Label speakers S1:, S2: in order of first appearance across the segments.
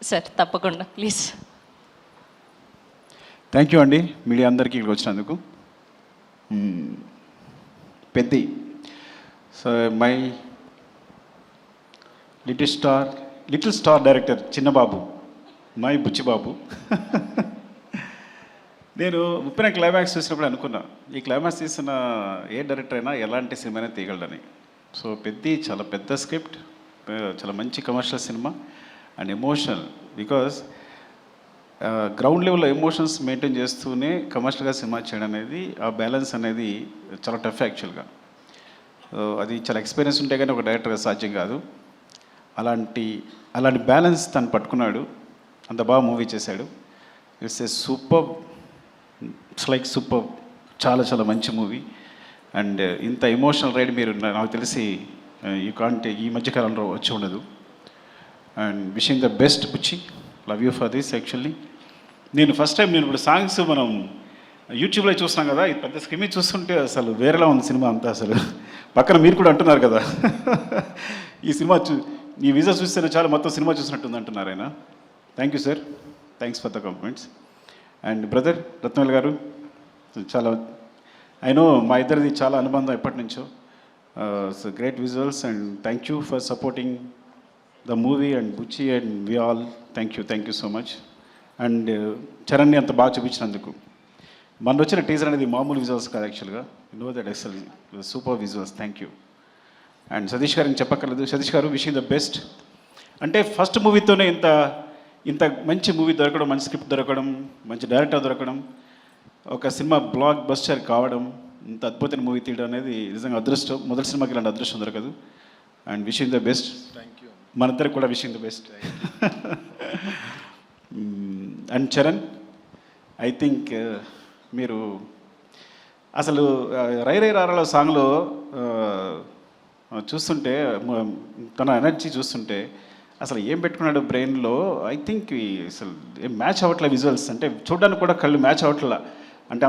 S1: Sir తప్పకుండా please.
S2: Thank you అండి media అందరికీ ఇక్కడికి వచ్చినందుకు. Peddi so my little star director Chinnababu, my Buchibabu. నేను ఉప్పిన క్లైమాక్స్ చూసినప్పుడు అనుకున్నా ఈ క్లైమాక్స్ తీసిన ఏ డైరెక్టర్ అయినా ఎలాంటి సినిమానే తీయగలడని. సో పెద్ది చాలా పెద్ద స్క్రిప్ట్, చాలా మంచి commercial cinema and emotional. Because ground లెవెల్లో ఎమోషన్స్ మెయింటైన్ చేస్తూనే కమర్షియల్గా సినిమా చేయడం అనేది, ఆ బ్యాలెన్స్ అనేది చాలా టఫ్ యాక్చువల్గా. అది చాలా ఎక్స్పీరియన్స్ ఉంటే కానీ ఒక డైరెక్టర్గా సాధ్యం కాదు. అలాంటి బ్యాలెన్స్ తను పట్టుకున్నాడు, అంత బాగా మూవీ చేశాడు. It's a super, it's like super, చాలా చాలా మంచి మూవీ. అండ్ ఇంత ఎమోషనల్ రైడ్ మీరు నాకు తెలిసి యూ కాంట్ ఈ మధ్యకాలంలో వచ్చి ఉండదు. And wishing the best Buchi, love you for this. Actually నేను ఫస్ట్ టైం ఇప్పుడు సాంగ్స్ మనం యూట్యూబ్లో చూస్తున్నాం కదా, ఈ పెద్ద స్క్రీన్ చూస్తుంటే అసలు వేరేలా ఉంది సినిమా అంతా. అసలు పక్కన మీరు కూడా అంటున్నారు కదా ఈ సినిమా ఈ విజువల్స్ చూస్తేనే చాలా మొత్తం సినిమా చూసినట్టుంది అంటున్నారు ఆయన. Thank you sir, thanks for the compliments. And brother Rathnavel గారు, చాలా ఐ నో మా ఇద్దరిది చాలా అనుబంధం ఎప్పటి నుంచో. So great visuals and thank you for supporting the movie and Buchi and we all. Thank you so much. And చరణ్ని అంత బాగా చూపించినందుకు. మన వచ్చిన టీజర్ అనేది మామూలు విజువల్స్ కాదు యాక్చువల్గా, నో దట్ అసలు super visuals. Thank you. And Satish గారికి చెప్పక్కర్లేదు. సతీష్ గారు విషింగ్ ద బెస్ట్. అంటే ఫస్ట్ మూవీతోనే ఇంత మంచి మూవీ దొరకడం, మంచి స్క్రిప్ట్ దొరకడం, మంచి డైరెక్టర్ దొరకడం, ఒక సినిమా బ్లాక్ బస్టర్ కావడం, ఇంత అద్భుతమైన మూవీ తీయడం అనేది నిజంగా అదృష్టం. మొదటి సినిమాకి ఇలాంటి అదృష్టం దొరకదు. And wishing the best.
S3: Thank you.
S2: మనందరికి కూడా wishing the best. And Charan, I think మీరు అసలు రై రై రారాల సాంగ్లో చూస్తుంటే తన ఎనర్జీ చూస్తుంటే అసలు ఏం పెట్టుకున్నాడు బ్రెయిన్లో, ఐ థింక్ అసలు ఏం మ్యాచ్ అవ్వట్లే విజువల్స్. అంటే చూడడానికి కూడా కళ్ళు మ్యాచ్ అవ్వట్లా, అంటే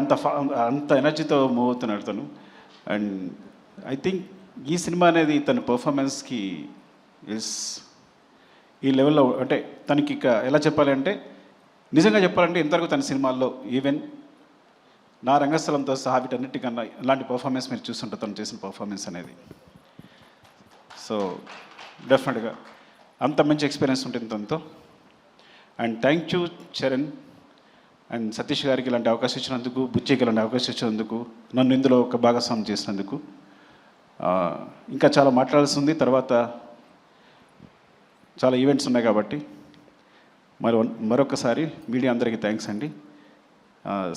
S2: అంత ఎనర్జీతో మూవ్ అవుతున్నాడు తను. అండ్ ఐ థింక్ ఈ సినిమా అనేది తన పర్ఫార్మెన్స్కి ఈ లెవెల్లో, అంటే తనకి ఇక ఎలా చెప్పాలి అంటే, నిజంగా చెప్పాలంటే ఇంతవరకు తన సినిమాల్లో ఈవెన్ నా రంగస్థలంతో సహా వీటన్నిటికన్నా ఇలాంటి పర్ఫార్మెన్స్ మీరు చూస్తుంటారు తను చేసిన పర్ఫార్మెన్స్ అనేది. సో డెఫినెట్గా అంత మంచి ఎక్స్పీరియన్స్ ఉంటుంది తనతో. And thank you Charan and Satish గారికి ఇలాంటి అవకాశం ఇచ్చినందుకు, బుచ్చికి ఇలాంటి అవకాశం ఇచ్చినందుకు, నన్ను ఇందులో ఒక భాగస్వామ్యం చేసినందుకు. ఇంకా చాలా మాట్లాడాల్సి ఉంది, తర్వాత చాలా ఈవెంట్స్ ఉన్నాయి కాబట్టి మరొకసారి మీడియా అందరికీ థ్యాంక్స్ అండి.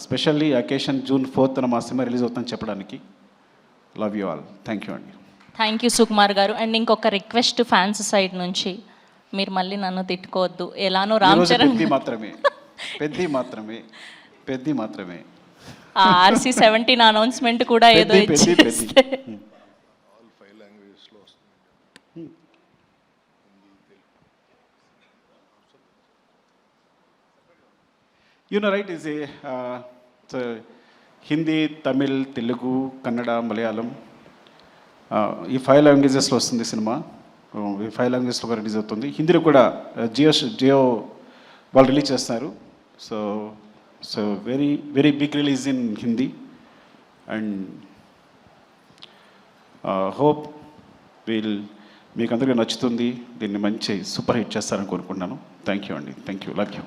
S2: స్పెషల్లీ అకేషన్ June 4th మా సినిమా రిలీజ్ అవుతుందని చెప్పడానికి. Love you all. Thank you అండి.
S1: థ్యాంక్ యూ సుకుమార్ గారు. అండ్ ఇంకొక రిక్వెస్ట్ ఫ్యాన్స్ సైడ్ నుంచి, మీరు మళ్ళీ నన్ను తిట్టుకోవద్దు. ఎలానో రామ్ చరణ్
S2: పెద్ది మాత్రమే
S1: RC-17 అనౌన్స్మెంట్ కూడా ఏదో ఇచ్చేస్తే
S2: రైట్ ఈజ్ హిందీ, తమిళ్, తెలుగు, కన్నడ, మలయాళం, ఈ 5 లాంగ్వేజెస్లో వస్తుంది సినిమా. ఈ 5 లాంగ్వేజెస్లో కూడా రిలీజ్ అవుతుంది. హిందీలో కూడా జియో వాళ్ళు రిలీజ్ చేస్తున్నారు. So very very big release in Hindi. And hope మీకు అందరికీ నచ్చుతుంది. దీన్ని మంచి సూపర్ హిట్ చేస్తారని కోరుకుంటున్నాను. థ్యాంక్ యూ అండి. Thank you. Love you.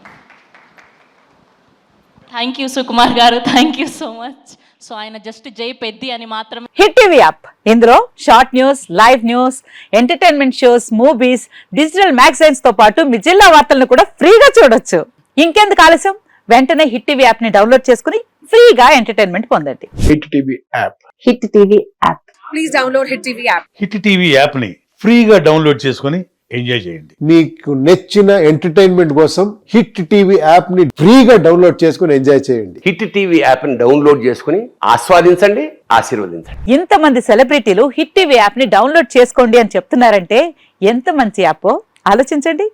S1: Thank you Sukumar garu. Thank you so much. So ఆయన జస్ట్ జై పెద్ది అని మాత్రమే.
S4: హిట్ టీవీ యాప్, ఇందులో short news, live news, entertainment shows, movies, digital magazines తో పాటు మీ జిల్లా వార్తలను కూడా ఫ్రీగా చూడొచ్చు. ఇంకెందుకు ఆలస్యం, వెంటనే హిట్ టీవీ యాప్ ని డౌన్లోడ్ చేసుకుని ఫ్రీగా ఎంటర్టైన్మెంట్ పొందండి.
S5: Hit TV app.
S4: Hit TV app.
S6: Please download hit TV app.
S5: Hit TV app ని ఫ్రీగా డౌన్లోడ్ చేసుకుని ఎంజాయ్ చేయండి.
S7: మీకు నచ్చిన ఎంటర్టైన్మెంట్ కోసం హిట్ టీవీ యాప్ ని ఫ్రీగా డౌన్లోడ్ చేసుకుని ఎంజాయ్ చేయండి.
S8: హిట్ టీవీ యాప్ ని డౌన్లోడ్ చేసుకుని ఆస్వాదించండి, ఆశీర్వదించండి.
S4: ఇంతమంది సెలబ్రిటీలు హిట్ టీవీ యాప్ ని డౌన్లోడ్ చేసుకోండి అని చెప్తున్నారంటే ఎంత మంచి యాప్ ఆలోచించండి.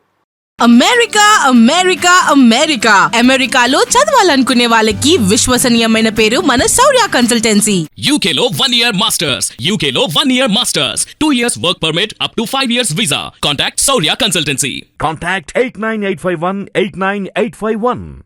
S3: అమెరికా అమెరికా అమెరికా అమెరికాలో చదవాలనుకునే వాళ్ళకి విశ్వసనీయమైన పేరు మన శౌర్య consultancy.
S9: UK Law 1 Year Masters. UK Law 1 Year Masters. 2 years work permit up to 5 years visa. Contact Saurya Consultancy.
S10: Contact 89851 89851.